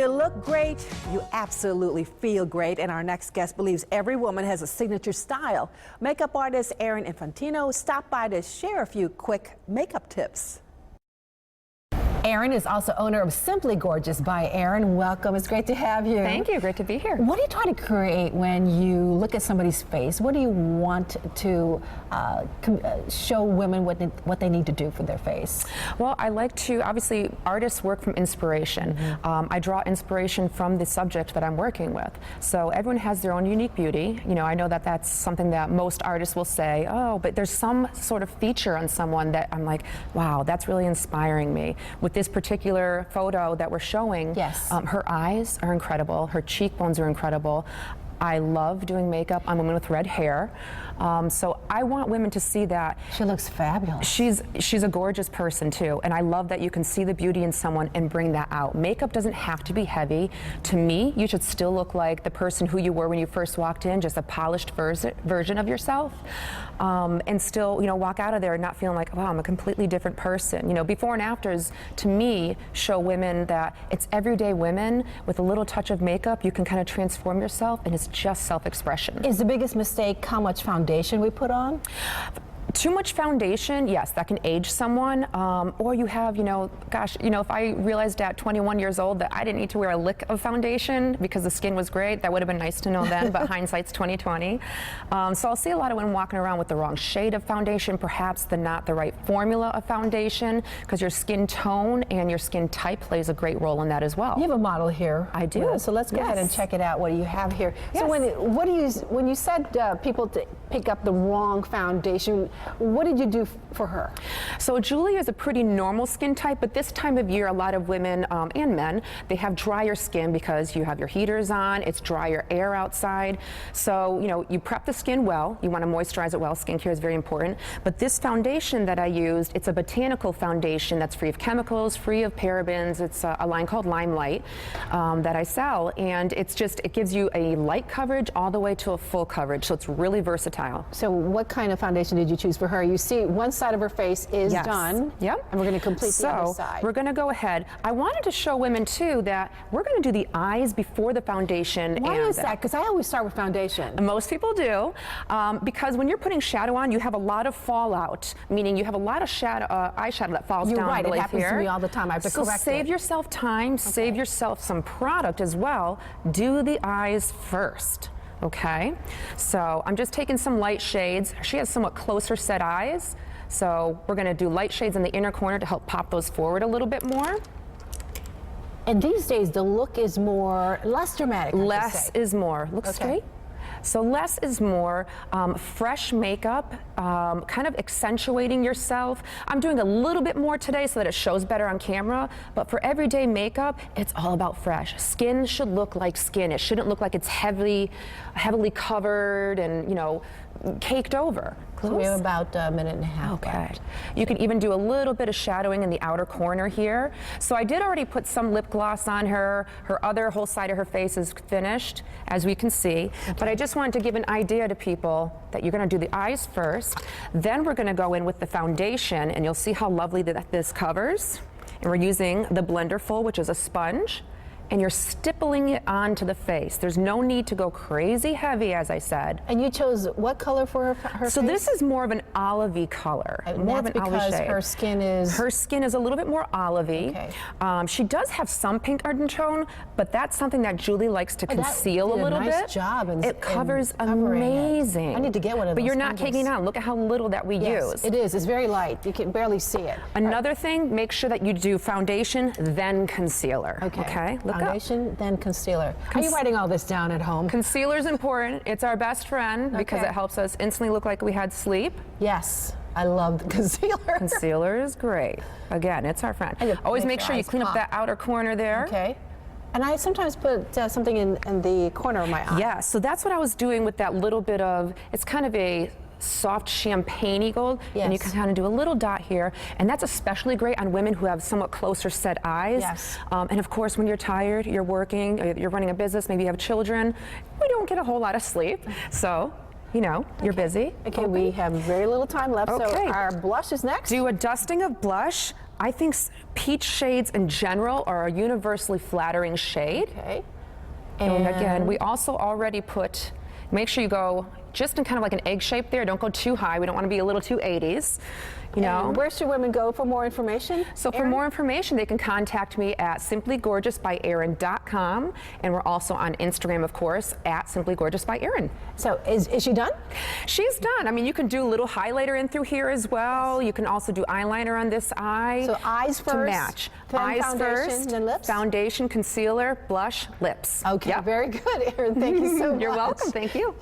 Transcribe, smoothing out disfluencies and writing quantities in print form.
you look great, you absolutely feel great, and our next guest believes every woman has a signature style. Makeup artist Erin Infantino stopped by to share a few quick makeup tips. Erin is also owner of Simply Gorgeous by Erin. Welcome. It's great to have you. Thank you. Great to be here. What do you try to create when you look at somebody's face? What do you want to show women what they need to do for their face? Well, I like to, obviously, artists work from inspiration. I draw inspiration from the subject that I'm working with. So everyone has their own unique beauty. You know, I know that that's something that most artists will say, oh, but there's some sort of feature on someone that I'm like, wow, that's really inspiring me. With this particular photo that we're showing, yes. Her eyes are incredible, her cheekbones are incredible. I love doing makeup on women with red hair. So I want women to see that. She looks fabulous. She's a gorgeous person too, and I love that you can see the beauty in someone and bring that out. Makeup doesn't have to be heavy. To me, you should still look like the person who you were when you first walked in, just a polished version of yourself, and still, you know, walk out of there not feeling like, wow, I'm a completely different person. You know, before and afters, to me, show women that it's everyday women with a little touch of makeup, you can kind of transform yourself, and it's just self-expression. Is the biggest mistake how much foundation we put on? Too much foundation, yes, that can age someone. Or you have, you know, gosh, you know, if I realized at 21 years old that I didn't need to wear a lick of foundation because the skin was great, that would have been nice to know then, but hindsight's 20/20. So I'll see a lot of women walking around with the wrong shade of foundation, perhaps not the right formula of foundation, because your skin tone and your skin type plays a great role in that as well. You have a model here. I do. Yeah, so let's go ahead and check it out. What do you have here? Yes. So when you said people to pick up the wrong foundation, what did you do for her? So Julie is a pretty normal skin type, but this time of year, a lot of women and men, they have drier skin because you have your heaters on, it's drier air outside. So, you know, you prep the skin well, you want to moisturize it well, skincare is very important. But this foundation that I used, it's a botanical foundation that's free of chemicals, free of parabens. It's a line called Limelight that I sell, and it gives you a light coverage all the way to a full coverage, so it's really versatile. So what kind of foundation did you choose for her? You see one side of her face is done. Yep. And we're going to complete the other side. We're going to go ahead. I wanted to show women too that we're going to do the eyes before the foundation. Why is that? Because I always start with foundation. Most people do, because when you're putting shadow on, you have a lot of fallout, meaning you have a lot of eyeshadow that falls down. You're right. It happens here. to me all the time. I have to correct it. So save yourself time. Save yourself some product as well. Do the eyes first. Okay, so I'm just taking some light shades. She has somewhat closer set eyes, so we're going to do light shades in the inner corner to help pop those forward a little bit more. And these days, the look is less dramatic. Less is more. Look straight. So less is more. Fresh makeup, kind of accentuating yourself. I'm doing a little bit more today so that it shows better on camera, but for everyday makeup, it's all about fresh. Skin should look like skin. It shouldn't look like it's heavily covered and, you know, caked over. So we have about a minute and a half. Okay. You can even do a little bit of shadowing in the outer corner here. So I did already put some lip gloss on her. Her other whole side of her face is finished, as we can see. But I just wanted to give an idea to people that you're going to do the eyes first. Then we're going to go in with the foundation, and you'll see how lovely that this covers. And we're using the Blenderful, which is a sponge. And you're stippling it onto the face. There's no need to go crazy heavy, as I said. And you chose what color for her face? So this is more of an olivey color. More of an olive shade. Her skin is a little bit more olivey. Okay. She does have some pink undertone, but that's something that Julie likes to conceal a little bit. Nice job. It covers amazing. I need to get one of those. But you're not taking it on. Look at how little that we use. It is. It's very light. You can barely see it. Another thing, make sure that you do foundation, then concealer. Okay. Look foundation, then concealer. Are you writing all this down at home? Concealer's important. It's our best friend because it helps us instantly look like we had sleep. Yes. I love the concealer. Concealer is great. Again, it's our friend. Always make sure you clean up that outer corner there. Okay. And I sometimes put something in the corner of my eye. Yeah, so that's what I was doing with that little bit of, it's kind of a soft champagne-y gold, and you can kind of do a little dot here, and that's especially great on women who have somewhat closer set eyes. And of course, when you're tired, you're working, you're running a business, maybe you have children, we don't get a whole lot of sleep, so you know, you're busy. Okay, we have very little time left, so our blush is next. Do a dusting of blush. I think peach shades in general are a universally flattering shade. Okay. And again, we also already put, make sure you go just in kind of like an egg shape there. Don't go too high. We don't want to be a little too 80s. You know. And where should women go for more information? So for more information, they can contact me at simplygorgeousbyerin.com, and we're also on Instagram, of course, at simplygorgeousbyerin. So is she done? She's done. I mean, you can do a little highlighter in through here as well. You can also do eyeliner on this eye. So eyes first, to match. then Eyes foundation, first, then lips? Foundation, concealer, blush, lips. Okay, Yep. very good, Erin. Thank you so much. You're welcome. Thank you.